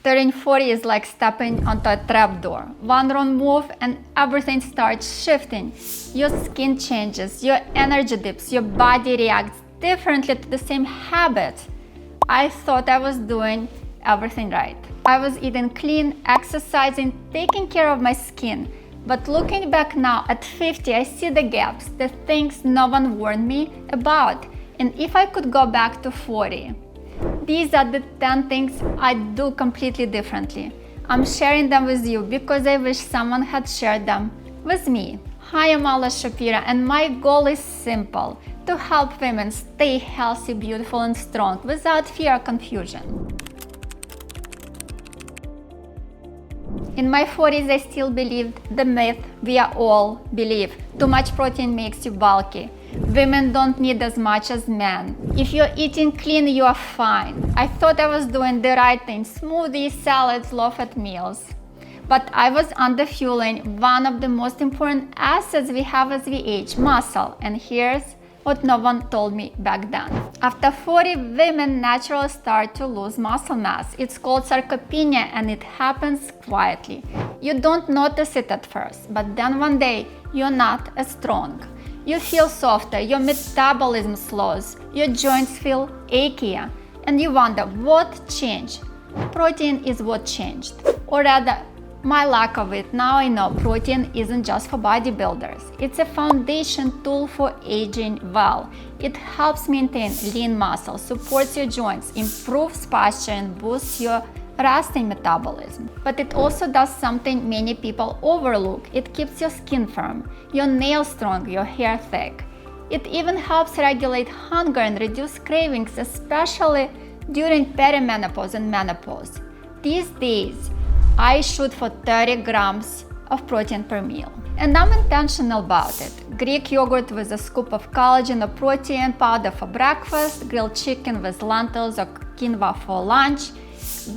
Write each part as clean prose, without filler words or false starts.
Turning 40 is like stepping onto a trapdoor. One wrong move and everything starts shifting. Your skin changes, your energy dips, your body reacts differently to the same habits. I thought I was doing everything right. I was eating clean, exercising, taking care of my skin. But looking back now at 50, I see the gaps, the things no one warned me about. And if I could go back to 40, these are the 10 things I'd do completely differently. I'm sharing them with you because I wish someone had shared them with me. Hi, I'm Alla Shapira, and my goal is simple: to help women stay healthy, beautiful, and strong without fear or confusion. In my 40s, I still believed the myth we all believe: too much protein makes you bulky. Women don't need as much as men. If you're eating clean, you are fine. I thought I was doing the right thing: smoothies, salads, low-fat meals. But I was underfueling one of the most important assets we have as we age: muscle. And here's what no one told me back then. After 40, women naturally start to lose muscle mass. It's called sarcopenia, and it happens quietly. You don't notice it at first, but then one day you're not as strong. You feel softer, your metabolism slows, your joints feel achy, and you wonder what changed. Protein is what changed. Or rather, my lack of it. Now I know protein isn't just for bodybuilders. It's a foundation tool for aging well. It helps maintain lean muscle, supports your joints, improves posture, and boosts your resting metabolism. But it also does something many people overlook. It keeps your skin firm, your nails strong, your hair thick. It even helps regulate hunger and reduce cravings, especially during perimenopause and menopause. These days, I shoot for 30 grams of protein per meal. And I'm intentional about it. Greek yogurt with a scoop of collagen or protein powder for breakfast, grilled chicken with lentils or quinoa for lunch,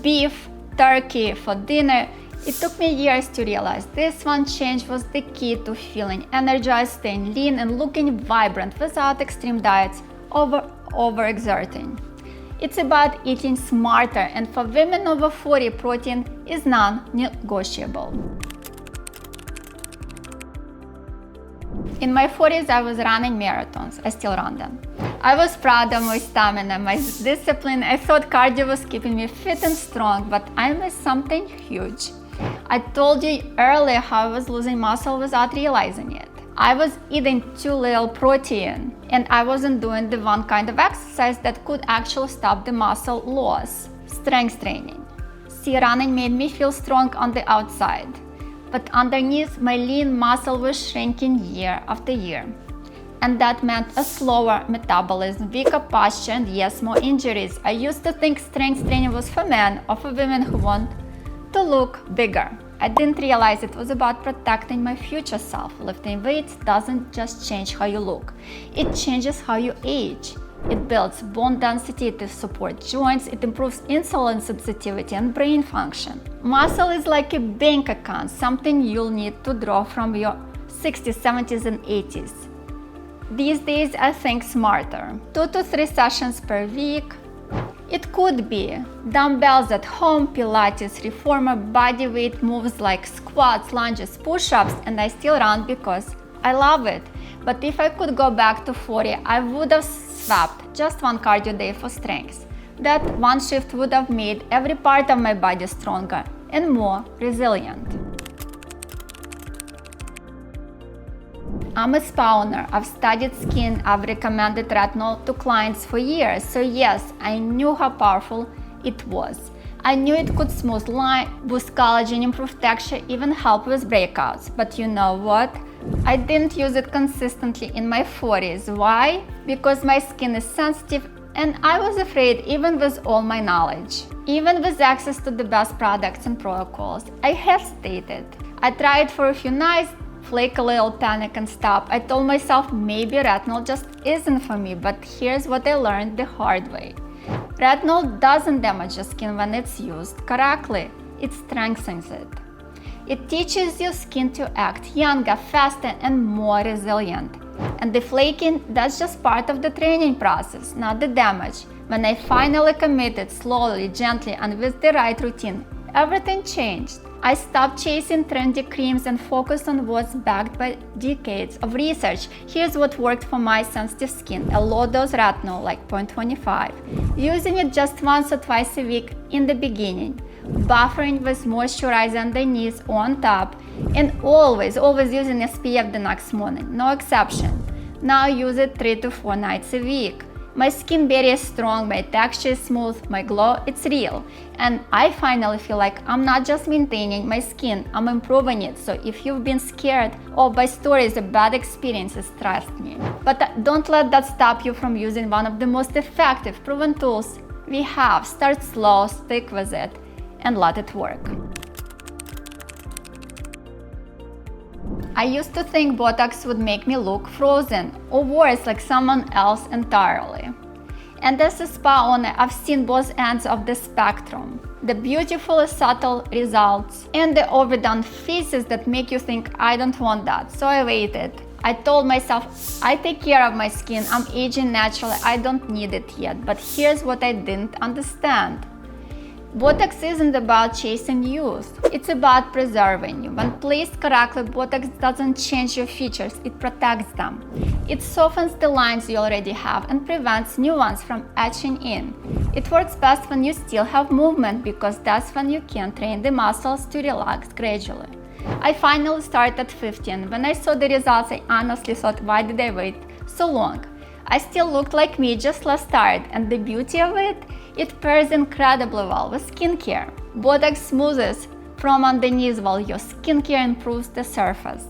beef, turkey for dinner. It took me years to realize this one change was the key to feeling energized, staying lean, and looking vibrant without extreme diets overexerting. It's about eating smarter, and for women over 40, protein is non-negotiable. In my 40s, I was running marathons. I still run them. I was proud of my stamina, my discipline. I thought cardio was keeping me fit and strong, but I missed something huge. I told you earlier how I was losing muscle without realizing it. I was eating too little protein, and I wasn't doing the one kind of exercise that could actually stop the muscle loss: strength training. See, running made me feel strong on the outside, but underneath, my lean muscle was shrinking year after year. And that meant a slower metabolism, weaker posture, and yes, more injuries. I used to think strength training was for men or for women who want to look bigger. I didn't realize it was about protecting my future self. Lifting weights doesn't just change how you look, it changes how you age. It builds bone density to support joints, it improves insulin sensitivity and brain function. Muscle is like a bank account, something you'll need to draw from your 60s, 70s, and 80s. These days, I think smarter. 2 to 3 sessions per week. It could be dumbbells at home, Pilates, reformer, body weight moves like squats, lunges, push-ups, and I still run because I love it. But if I could go back to 40, I would have swapped just one cardio day for strength. That one shift would have made every part of my body stronger and more resilient. I'm a spa owner. I've studied skin. I've recommended retinol to clients for years. So yes, I knew how powerful it was. I knew it could smooth line, boost collagen, improve texture, even help with breakouts. But you know what? I didn't use it consistently in my 40s. Why? Because my skin is sensitive and I was afraid, even with all my knowledge. Even with access to the best products and protocols, I hesitated. I tried for a few nights, flake a little, panic, and stop. I told myself maybe retinol just isn't for me, but here's what I learned the hard way. Retinol doesn't damage your skin when it's used correctly, it strengthens it. It teaches your skin to act younger, faster, and more resilient. And the flaking, that's just part of the training process, not the damage. When I finally committed, slowly, gently, and with the right routine, everything changed. I stopped chasing trendy creams and focused on what's backed by decades of research. Here's what worked for my sensitive skin: a low-dose retinol, like 0.25, using it just once or twice a week in the beginning, buffering with moisturizer underneath or on top, and always using SPF the next morning, no exception. Now I use it 3 to 4 nights a week. My skin barrier is strong, my texture is smooth, my glow, it's real. And I finally feel like I'm not just maintaining my skin, I'm improving it. So if you've been scared or by stories of bad experiences, trust me. But don't let that stop you from using one of the most effective, proven tools we have. Start slow, stick with it, and let it work. I used to think Botox would make me look frozen, or worse, like someone else entirely. And as a spa owner, I've seen both ends of the spectrum. The beautiful, subtle results, and the overdone faces that make you think, I don't want that. So I waited. I told myself, I take care of my skin, I'm aging naturally, I don't need it yet. But here's what I didn't understand. Botox isn't about chasing youth, it's about preserving you. When placed correctly, Botox doesn't change your features, it protects them. It softens the lines you already have and prevents new ones from etching in. It works best when you still have movement, because that's when you can train the muscles to relax gradually. I finally started at 50, and when I saw the results, I honestly thought, why did I wait so long? I still looked like me, just less tired, and the beauty of it pairs incredibly well with skincare. Botox smoothes from underneath while your skincare improves the surface.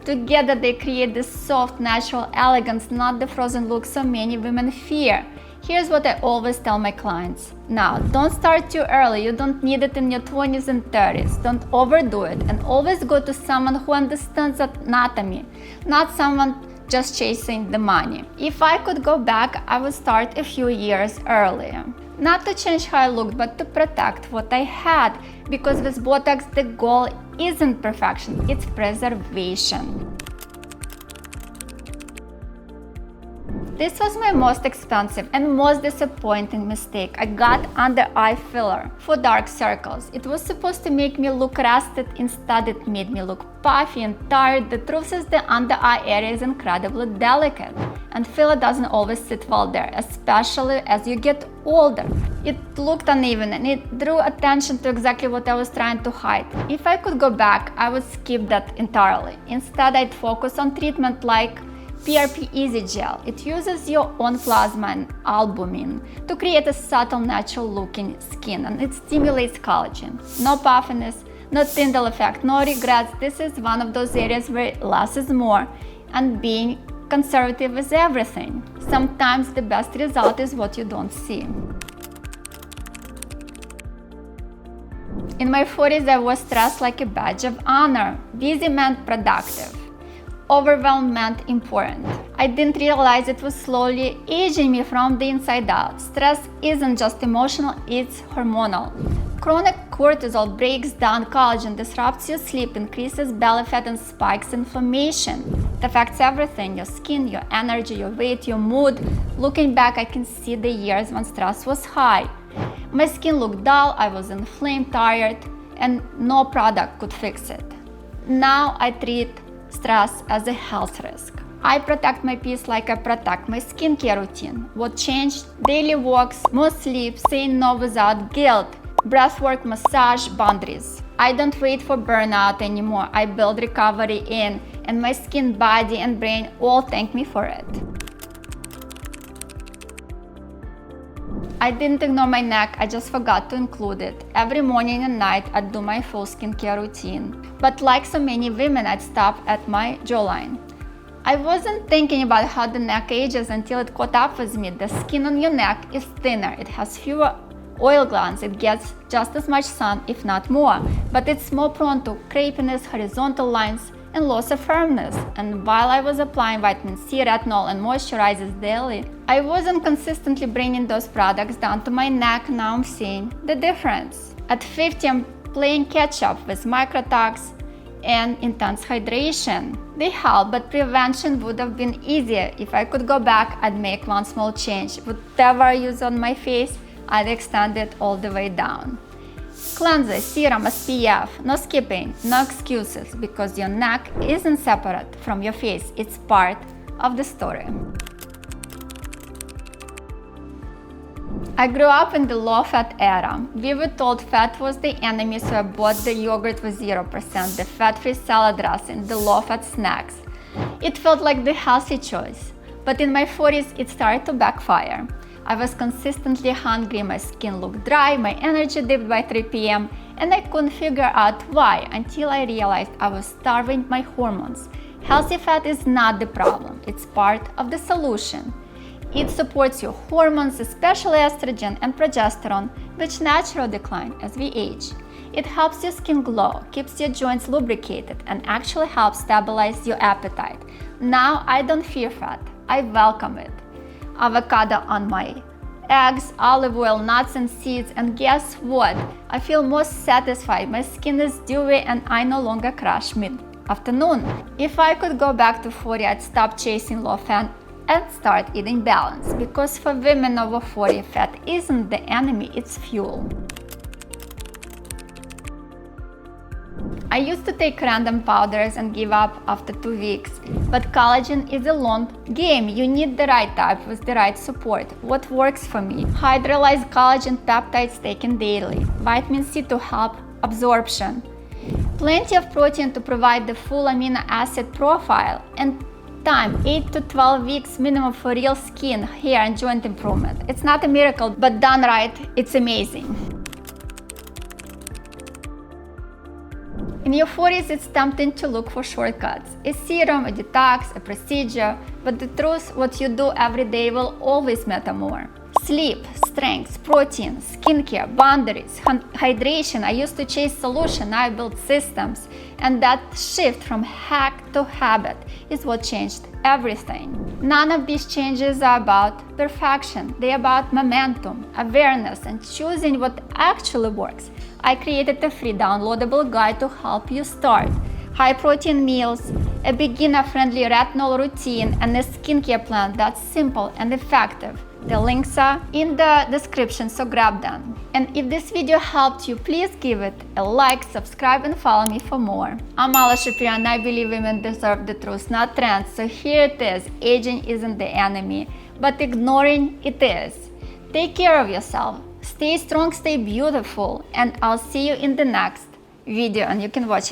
Together they create this soft, natural elegance, not the frozen look so many women fear. Here's what I always tell my clients. Now, don't start too early, you don't need it in your 20s and 30s. Don't overdo it, and always go to someone who understands anatomy, not someone just chasing the money. If I could go back, I would start a few years earlier. Not to change how I looked, but to protect what I had, because with Botox the goal isn't perfection, it's preservation. This was my most expensive and most disappointing mistake. I got under eye filler for dark circles. It was supposed to make me look rested, instead it made me look puffy and tired. The truth is the under eye area is incredibly delicate, and filler doesn't always sit well there, especially as you get older. It looked uneven and it drew attention to exactly what I was trying to hide. If I could go back, I would skip that entirely. Instead, I'd focus on treatment like PRP Easy Gel. It uses your own plasma and albumin to create a subtle, natural-looking skin, and it stimulates collagen. No puffiness, no Tyndall effect, no regrets. This is one of those areas where less is more, and being conservative is everything. Sometimes the best result is what you don't see. In my 40s, I was stressed like a badge of honor. Busy meant productive. Overwhelmed meant important. I didn't realize it was slowly aging me from the inside out. Stress isn't just emotional, it's hormonal. Chronic cortisol breaks down collagen, disrupts your sleep, increases belly fat, and spikes inflammation. It affects everything: your skin, your energy, your weight, your mood. Looking back, I can see the years when stress was high. My skin looked dull, I was inflamed, tired, and no product could fix it. Now I treat stress as a health risk. I protect my peace like I protect my skincare routine. What changed? Daily walks, more sleep, saying no without guilt, breathwork, massage, boundaries. I don't wait for burnout anymore. I build recovery in, and my skin, body, and brain all thank me for it. I didn't ignore my neck, I just forgot to include it. Every morning and night I'd do my full skincare routine. But like so many women, I'd stop at my jawline. I wasn't thinking about how the neck ages until it caught up with me. The skin on your neck is thinner, it has fewer oil glands, it gets just as much sun, if not more, but it's more prone to crepiness, horizontal lines, and loss of firmness. And while I was applying vitamin C, retinol, and moisturizers daily, I wasn't consistently bringing those products down to my neck. Now I'm seeing the difference. At 50, I'm playing catch up with microtox and intense hydration. They help, but prevention would have been easier. If I could go back, I'd make one small change. Whatever I use on my face, I'd extend it all the way down. Cleanser, serum, SPF, no skipping, no excuses, because your neck isn't separate from your face, it's part of the story. I grew up in the low-fat era. We were told fat was the enemy, so I bought the yogurt with 0%, the fat-free salad dressing, the low-fat snacks. It felt like the healthy choice. But in my 40s, it started to backfire. I was consistently hungry, my skin looked dry, my energy dipped by 3 p.m., and I couldn't figure out why until I realized I was starving my hormones. Healthy fat is not the problem, it's part of the solution. It supports your hormones, especially estrogen and progesterone, which naturally decline as we age. It helps your skin glow, keeps your joints lubricated, and actually helps stabilize your appetite. Now I don't fear fat, I welcome it. Avocado on my eggs, olive oil, nuts and seeds, and guess what? I feel more satisfied, my skin is dewy, and I no longer crash mid-afternoon. If I could go back to 40, I'd stop chasing low fat and start eating balanced, because for women over 40, fat isn't the enemy, it's fuel. I used to take random powders and give up after 2 weeks, but collagen is a long game. You need the right type with the right support. What works for me? Hydrolyzed collagen peptides taken daily, vitamin C to help absorption, plenty of protein to provide the full amino acid profile, and time 8 to 12 weeks minimum for real skin, hair, and joint improvement. It's not a miracle, but done right, it's amazing. In your 40s, it's tempting to look for shortcuts. A serum, a detox, a procedure, but the truth, what you do every day will always matter more. Sleep, strength, protein, skincare, boundaries, hydration. I used to chase solutions, now I build systems. And that shift from hack to habit is what changed everything. None of these changes are about perfection. They're about momentum, awareness, and choosing what actually works. I created a free downloadable guide to help you start. High-protein meals, a beginner-friendly retinol routine, and a skincare plan that's simple and effective. The links are in the description, so grab them. And if this video helped you, please give it a like, subscribe, and follow me for more. I'm Alla Shapiro, and I believe women deserve the truth, not trends. So here it is, aging isn't the enemy, but ignoring it is. Take care of yourself, stay strong, stay beautiful, and I'll see you in the next video, and you can watch it